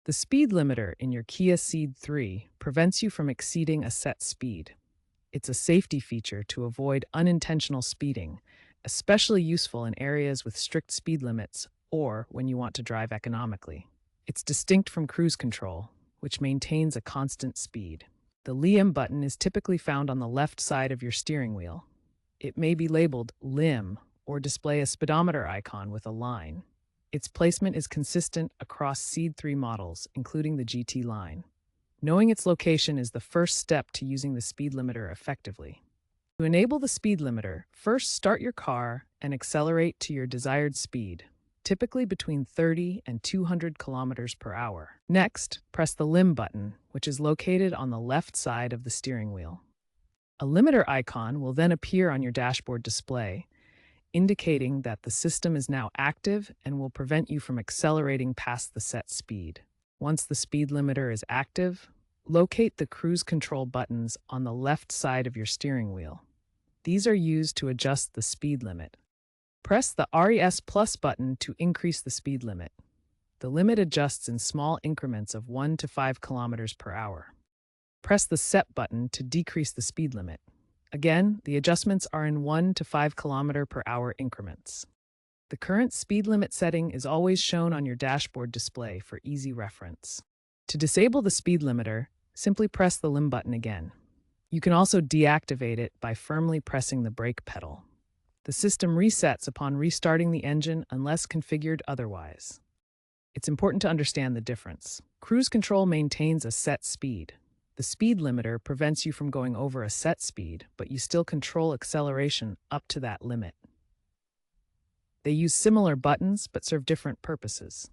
The speed limiter in your Kia Ceed III prevents you from exceeding a set speed. It's a safety feature to avoid unintentional speeding, especially useful in areas with strict speed limits or when you want to drive economically. It's distinct from cruise control, which maintains a constant speed. The LIM button is typically found on the left side of your steering wheel. It may be labeled LIM or display a speedometer icon with a line. Its placement is consistent across Ceed III models, including the GT line. Knowing its location is the first step to using the speed limiter effectively. To enable the speed limiter, first start your car and accelerate to your desired speed, typically between 30 and 200 kilometers per hour. Next, press the LIM button, which is located on the left side of the steering wheel. A limiter icon will then appear on your dashboard display, indicating that the system is now active and will prevent you from accelerating past the set speed. Once the speed limiter is active, locate the cruise control buttons on the left side of your steering wheel. These are used to adjust the speed limit. Press the RES Plus button to increase the speed limit. The limit adjusts in small increments of 1 to 5 kilometers per hour. Press the Set button to decrease the speed limit. Again, the adjustments are in 1 to 5 kilometer per hour increments. The current speed limit setting is always shown on your dashboard display for easy reference. To disable the speed limiter, simply press the LIM button again. You can also deactivate it by firmly pressing the brake pedal. The system resets upon restarting the engine unless configured otherwise. It's important to understand the difference. Cruise control maintains a set speed. The speed limiter prevents you from going over a set speed, but you still control acceleration up to that limit. They use similar buttons but serve different purposes.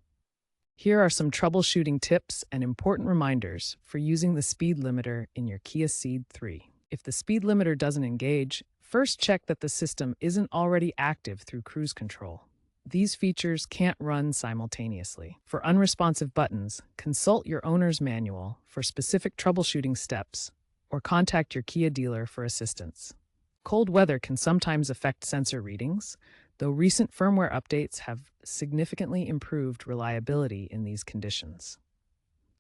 Here are some troubleshooting tips and important reminders for using the speed limiter in your Kia Ceed III. If the speed limiter doesn't engage, first check that the system isn't already active through cruise control. These features can't run simultaneously. For unresponsive buttons, consult your owner's manual for specific troubleshooting steps or contact your Kia dealer for assistance. Cold weather can sometimes affect sensor readings, though recent firmware updates have significantly improved reliability in these conditions.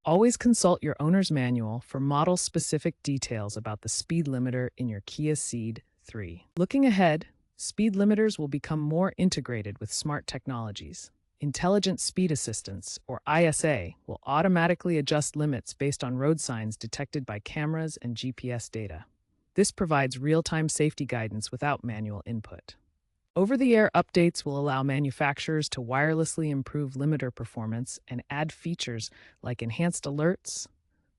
Always consult your owner's manual for model-specific details about the speed limiter in your Kia Ceed III. Looking ahead, speed limiters will become more integrated with smart technologies. Intelligent Speed Assistance, or ISA, will automatically adjust limits based on road signs detected by cameras and GPS data. This provides real-time safety guidance without manual input. Over-the-air updates will allow manufacturers to wirelessly improve limiter performance and add features like enhanced alerts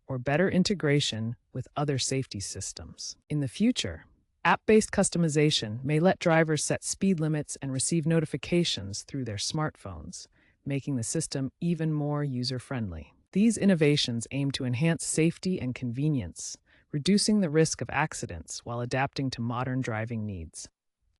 or better integration with other safety systems. In the future, app-based customization may let drivers set speed limits and receive notifications through their smartphones, making the system even more user-friendly. These innovations aim to enhance safety and convenience, reducing the risk of accidents while adapting to modern driving needs.